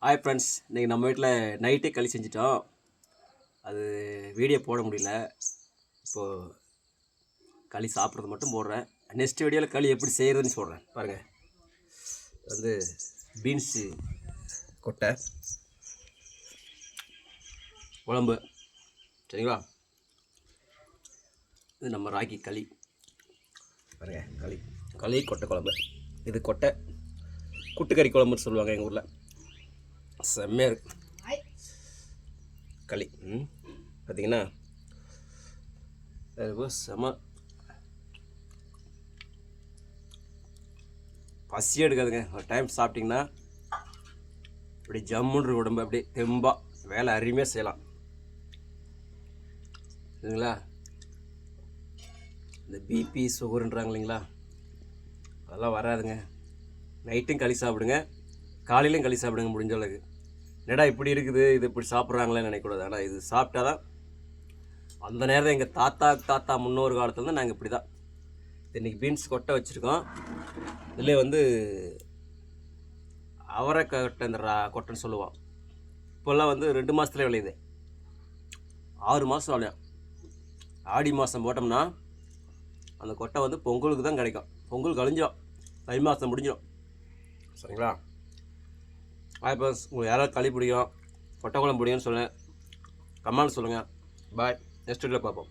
Hi friends, இன்றைக்கி நம்ம வீட்டில் நைட்டே களி செஞ்சிட்டோம். அது வீடியோ போட முடியல. இப்போது களி சாப்பிட்றது மட்டும் போடுறேன். நெக்ஸ்ட் வீடியோவில் களி எப்படி செய்கிறதுன்னு சொல்கிறேன். பாருங்கள், வந்து பீன்ஸு கொட்டை குழம்பு, சரிங்களா? இது நம்ம ராக்கி களி. பாருங்கள், களி கொட்டை குழம்பு. இது கொட்டை கூட்டுக்கறி குழம்புன்னு சொல்லுவாங்க எங்கள் ஊரில். செம்மையாக இருக்கு களி. பார்த்தீங்கன்னா செம பசி எடுக்காதுங்க. ஒரு டைம் சாப்பிட்டிங்கன்னா இப்படி ஜம்முன்ற உடம்பு அப்படியே தெம்பாக வேலை அருமையாக செய்யலாம். சரிங்களா? இந்த பிபி சுகருன்றாங்க இல்லைங்களா, அதெல்லாம் வராதுங்க. நைட்டும் களி சாப்பிடுங்க, காலையிலையும் களி சாப்பிடுங்க முடிஞ்ச அளவுக்கு. என்னடா இப்படி இருக்குது, இது இப்படி சாப்பிட்றாங்களேன்னு நினைக்கக்கூடாது. ஆனால் இது சாப்பிட்டா தான் அந்த நேரம் எங்கள் தாத்தா முன்னோரு காலத்துலேருந்து நாங்கள் இப்படி தான். இன்றைக்கி பீன்ஸ் கொட்டை வச்சுருக்கோம். இதில் வந்து அவரை கொட்டை, இந்த கொட்டைன்னு சொல்லுவோம். இப்போல்லாம் வந்து 2 மாதத்துல விளையுது, 6 மாதம் விளையும். ஆடி மாதம் போட்டோம்னா அந்த கொட்டை வந்து பொங்கலுக்கு தான் கிடைக்கும். பொங்கல் கழிஞ்சிடும், தை மாதம் முடிஞ்சிடும். சரிங்களா? இப்போ உங்களுக்கு யாராவது களி பிடிக்கும், கொட்டை குழம்பு பிடிக்கும்னு சொல்லுங்கள், கமெண்ட் சொல்லுங்கள். பாய், நெக்ஸ்ட் வீடியோவில் பார்ப்போம்.